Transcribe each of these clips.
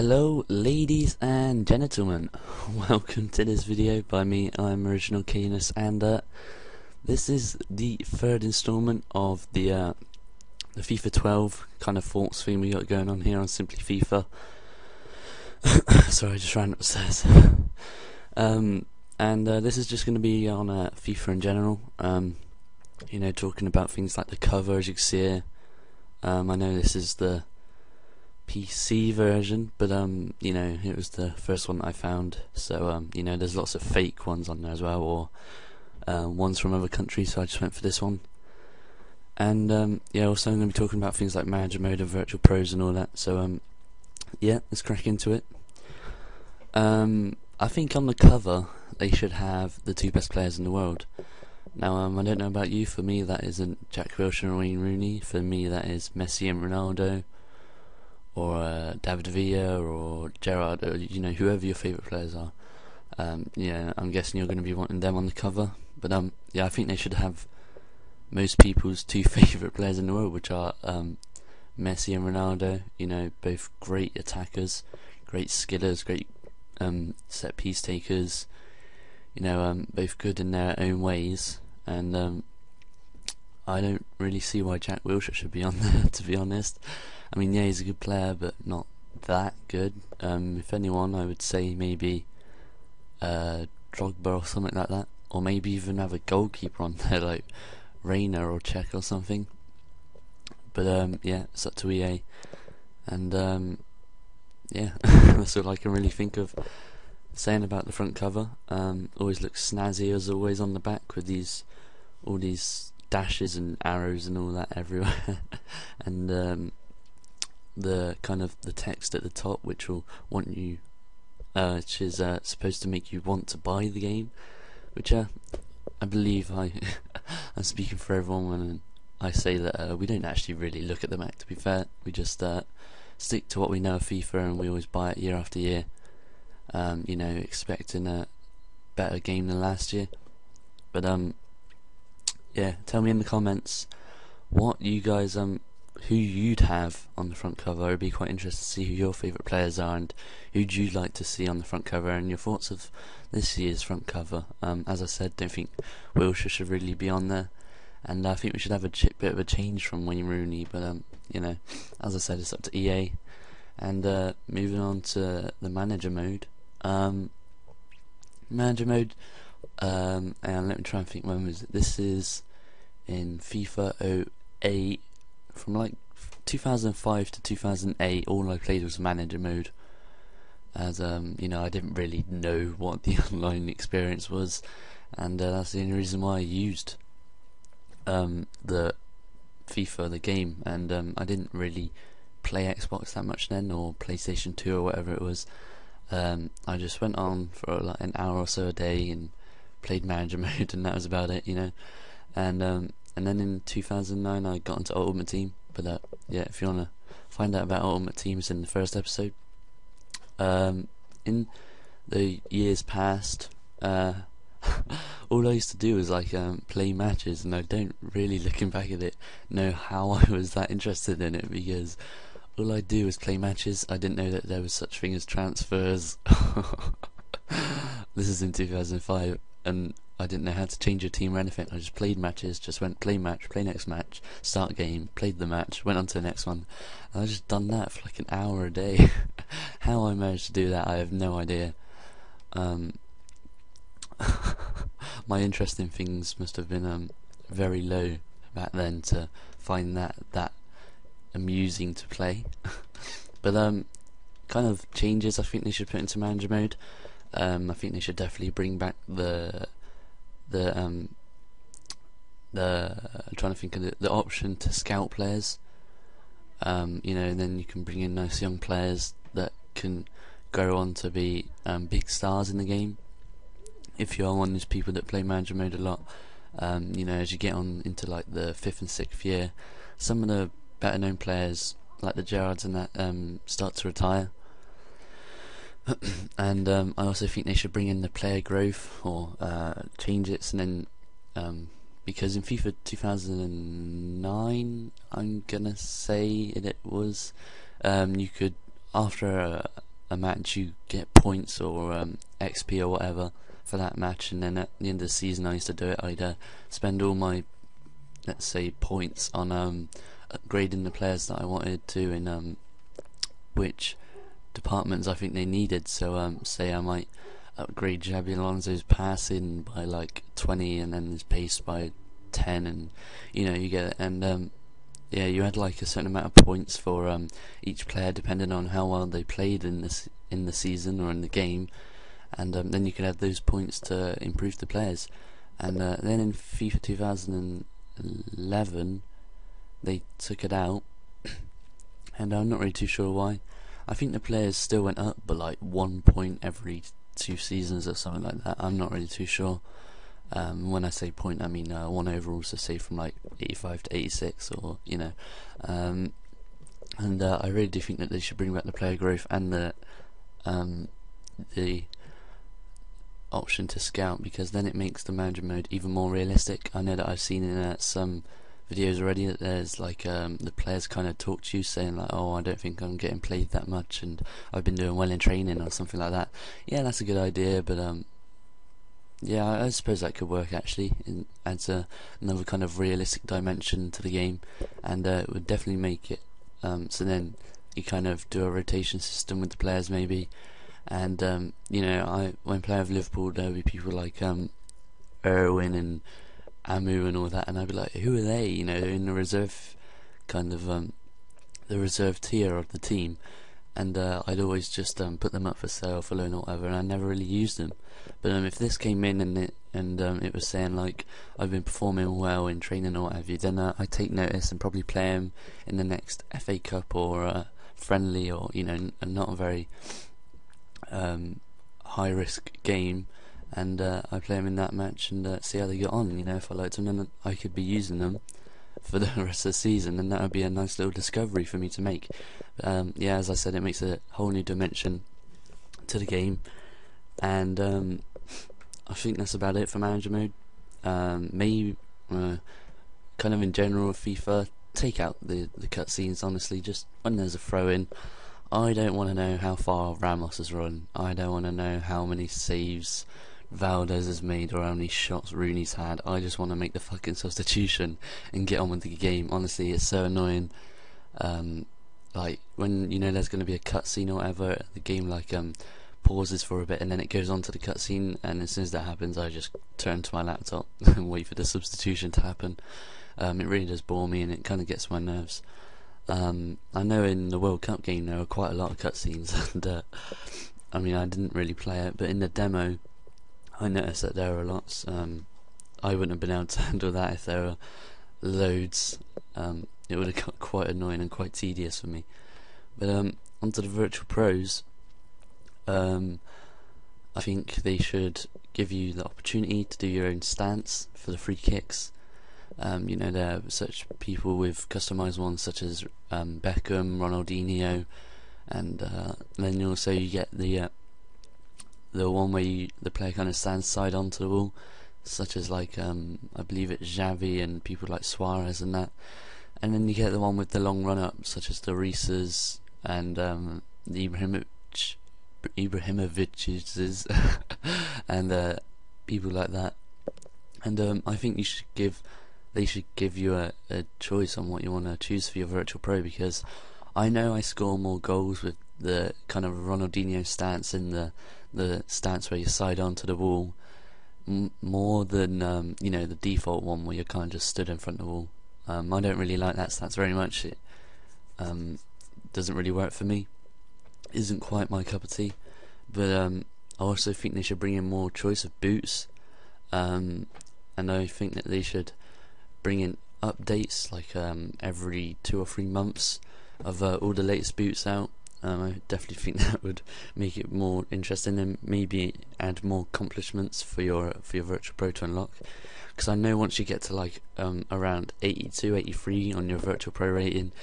Hello ladies and gentlemen, welcome to this video by me, ImOriginaLKanus, and this is the third installment of the FIFA 12 kind of thoughts theme we got going on here on SimplyFiFa. Sorry, I just ran upstairs. This is just going to be on FIFA in general, you know, talking about things like the cover, as you can see here. I know this is the PC version, but you know, it was the first one that I found, so you know, there's lots of fake ones on there as well, or ones from other countries, so I just went for this one. And yeah, also I'm going to be talking about things like manager mode and virtual pros and all that, so yeah, let's crack into it. I think on the cover they should have the two best players in the world. Now I don't know about you, for me that isn't Jack Wilshere and Wayne Rooney, for me that is Messi and Ronaldo, or David Villa, or Gerrard, or, you know, whoever your favourite players are. Yeah, I'm guessing you're going to be wanting them on the cover, but yeah, I think they should have most people's two favourite players in the world, which are Messi and Ronaldo. You know, both great attackers, great skillers, great set piece takers. You know, both good in their own ways, and I don't really see why Jack Wilshere should be on there, to be honest. I mean, yeah, he's a good player, but not that good. If anyone, I would say maybe Drogba or something like that, or maybe even have a goalkeeper on there like Reina or Czech or something. But yeah, it's up to EA, and yeah, that's all I can really think of saying about the front cover. Always looks snazzy as always on the back, with all these dashes and arrows and all that everywhere, and the kind of the text at the top, which will want you, which is supposed to make you want to buy the game, which I believe I'm speaking for everyone when I say that we don't actually really look at the Mac, to be fair. We just stick to what we know of FIFA, and we always buy it year after year, you know, expecting a better game than last year. But yeah, tell me in the comments what you guys who you'd have on the front cover. I'd be quite interested to see who your favourite players are, and who'd you like to see on the front cover, and your thoughts of this year's front cover. As I said, don't think Wilshere should really be on there, and I think we should have a bit of a change from Wayne Rooney, but you know, as I said, it's up to EA. And moving on to the manager mode. Manager mode, and let me try and think, when was it? This is in FIFA 08. From like 2005 to 2008, all I played was manager mode, as you know, I didn't really know what the online experience was, and that's the only reason why I used the FIFA, the game, and I didn't really play Xbox that much then, or PlayStation 2 or whatever it was. I just went on for like an hour or so a day and played manager mode, and that was about it, you know. And then in 2009 I got into Ultimate Team, but yeah, if you want to find out about Ultimate Team, it's in the first episode. In the years past, all I used to do was like play matches, and I don't really, looking back at it, know how I was that interested in it, because all I do is play matches. I didn't know that there was such thing as transfers. This is in 2005, and I didn't know how to change your team or anything. I just played matches, just went play match, play next match, start game, played the match, went on to the next one, and I just done that for like an hour a day. How I managed to do that, I have no idea. My interest in things must have been very low back then to find that amusing to play. But kind of changes I think they should put into manager mode. I think they should definitely bring back the I'm trying to think of the option to scout players. You know, and then you can bring in nice young players that can go on to be big stars in the game. If you are one of those people that play manager mode a lot, you know, as you get on into like the 5th and 6th year, some of the better known players like the Gerrards and that start to retire. And I also think they should bring in the player growth, or change it, and then because in FIFA 2009, I'm gonna say it was, you could, after a match, you get points or XP or whatever for that match, and then at the end of the season I used to do it. I'd spend all my, let's say, points on upgrading the players that I wanted to in which departments I think they needed. So say I might upgrade Xabi Alonso's passing by like 20 and then his pace by 10, and you know, you get it. And yeah, you had like a certain amount of points for each player depending on how well they played in the season or in the game, and then you could add those points to improve the players. And then in FIFA 2011 they took it out, and I'm not really too sure why. I think the players still went up, but like 1 point every 2 seasons or something like that. I'm not really too sure. When I say point, I mean 1 overall, so say from like 85 to 86, or you know. And I really do think that they should bring back the player growth and the option to scout, because then it makes the manager mode even more realistic. I know that I've seen in some videos already that there's like the players kind of talk to you saying like, oh, I don't think I'm getting played that much and I've been doing well in training or something like that. Yeah, that's a good idea, but yeah, I suppose that could work actually. It adds another kind of realistic dimension to the game, and it would definitely make it so then you kind of do a rotation system with the players maybe. And you know, when playing with Liverpool, there'll be people like Irwin and Amu and all that, and I'd be like, who are they? You know, they're in the reserve kind of the reserve tier of the team, and I'd always just put them up for sale for loan or whatever, and I never really used them. But if this came in and it was saying like I've been performing well in training or what have you, then I'd take notice and probably play him in the next FA Cup or friendly, or you know, not a very high risk game, and I play them in that match and see how they get on. You know, if I liked them, then I could be using them for the rest of the season, and that would be a nice little discovery for me to make. Yeah, as I said, it makes a whole new dimension to the game, and I think that's about it for manager mode. Maybe kind of in general with FIFA, take out the cutscenes. Honestly, just when there's a throw in, I don't want to know how far Ramos has run. I don't want to know how many saves Valdez has made or how many shots Rooney's had. I just want to make the fucking substitution and get on with the game. Honestly, it's so annoying. Like when you know there's going to be a cutscene or whatever, the game like pauses for a bit and then it goes on to the cutscene, and as soon as that happens, I just turn to my laptop and wait for the substitution to happen. It really does bore me, and it kind of gets my nerves. I know in the World Cup game there were quite a lot of cutscenes, and I mean, I didn't really play it, but in the demo I noticed that there were lots. I wouldn't have been able to handle that if there were loads. It would have got quite annoying and quite tedious for me. But onto the virtual pros. I think they should give you the opportunity to do your own stance for the free kicks. You know, there are such people with customized ones such as Beckham, Ronaldinho, and then also you get the one where the player kind of stands side onto the wall, such as like I believe it's Xavi and people like Suarez and that. And then you get the one with the long run up, such as the Reeses and the Ibrahimovic's and people like that. And I think they should give you a choice on what you want to choose for your virtual pro, because I know I score more goals with the kind of Ronaldinho stance and the stance where you side onto the wall more than you know, the default one where you're kind of just stood in front of the wall. I don't really like that stance very much. It doesn't really work for me. Isn't quite my cup of tea. But I also think they should bring in more choice of boots, and I think that they should bring in updates like every 2 or 3 months of all the latest boots out. I definitely think that would make it more interesting, and maybe add more accomplishments for your virtual pro to unlock. Because I know once you get to like around 82, 83 on your virtual pro rating,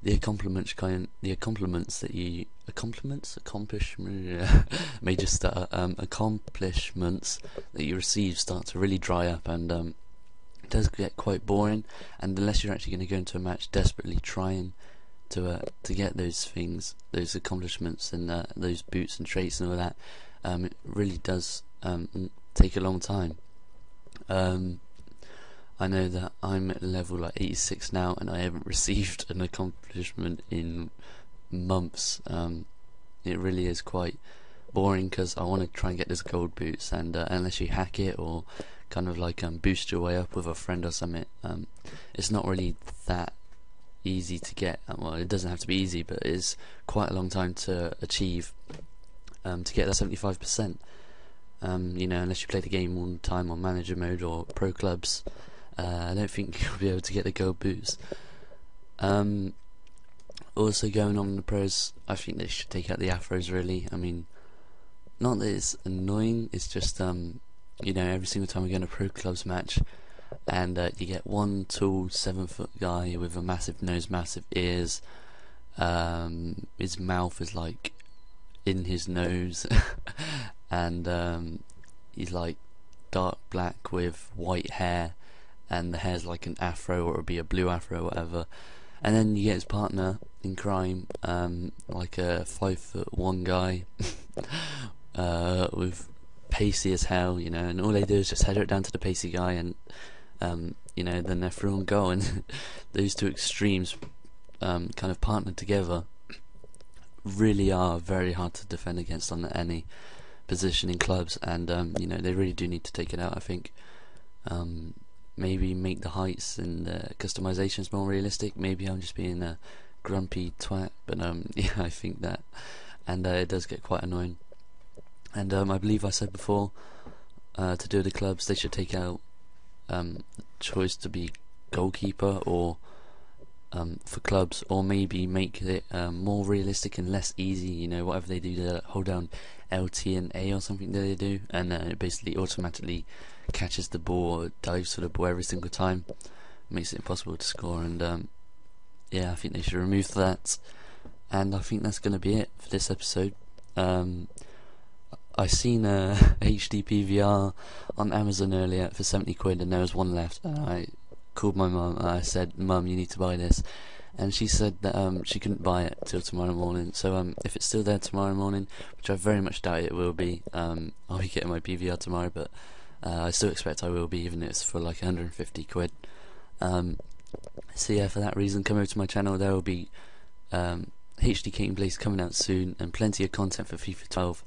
the accomplishments that you receive start to really dry up, and it does get quite boring. And unless you're actually going to go into a match desperately trying to get those things, those accomplishments, and those boots and traits and all that. It really does take a long time. I know that I'm at level like 86 now, and I haven't received an accomplishment in months. It really is quite boring, because I want to try and get those gold boots, and unless you hack it or kind of like boost your way up with a friend or something, it's not really that easy to get. Well, it doesn't have to be easy, but it is quite a long time to achieve, to get that 75%. You know, unless you play the game all the time on manager mode or pro clubs, I don't think you'll be able to get the gold boots. Also, going on the pros, I think they should take out the afros, really. I mean, not that it's annoying, it's just you know, every single time we go in a pro clubs match, and you get one tall 7-foot guy with a massive nose, massive ears, his mouth is like in his nose, and he's like dark black with white hair, and the hair's like an afro, or it would be a blue afro or whatever. And then you get his partner in crime, like a 5'1" guy with pacey as hell, you know, and all they do is just header it down to the pacey guy, and you know, then they're through and go. And those two extremes kind of partnered together really are very hard to defend against on any position in clubs, and you know, they really do need to take it out, I think. Maybe make the heights and customizations more realistic. Maybe I'm just being a grumpy twat, but yeah, I think that, and it does get quite annoying. And I believe I said before, to do the clubs, they should take out choice to be goalkeeper, or for clubs, or maybe make it more realistic and less easy. You know, whatever they do, they hold down LT and A or something that they do, and it basically automatically catches the ball, or dives for the ball every single time, makes it impossible to score. And yeah, I think they should remove that. And I think that's going to be it for this episode. I seen a HD PVR on Amazon earlier for 70 quid, and there was one left. I called my mum. I said, "Mum, you need to buy this," and she said that she couldn't buy it till tomorrow morning. So if it's still there tomorrow morning, which I very much doubt it will be, I'll be getting my PVR tomorrow. But I still expect I will be, even if it's for like 150 quid. So yeah, for that reason, come over to my channel. There will be HD gameplays coming out soon, and plenty of content for FIFA 12.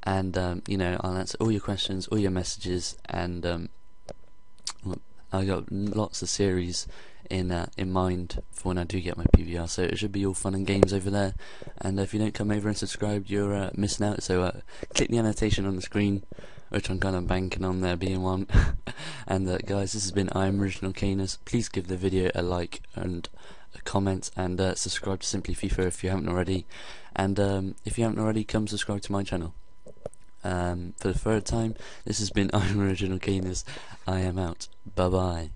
And you know, I'll answer all your questions, all your messages, and I got lots of series in mind for when I do get my PVR. So it should be all fun and games over there. And if you don't come over and subscribe, you're missing out. So click the annotation on the screen, which I'm kind of banking on there being one. And guys, this has been ImOriginaLKanus. Please give the video a like and a comment, and subscribe to SimplyFiFa if you haven't already. And if you haven't already, come subscribe to my channel. For the third time, this has been ImOriginaLKanus. I am out. Bye bye.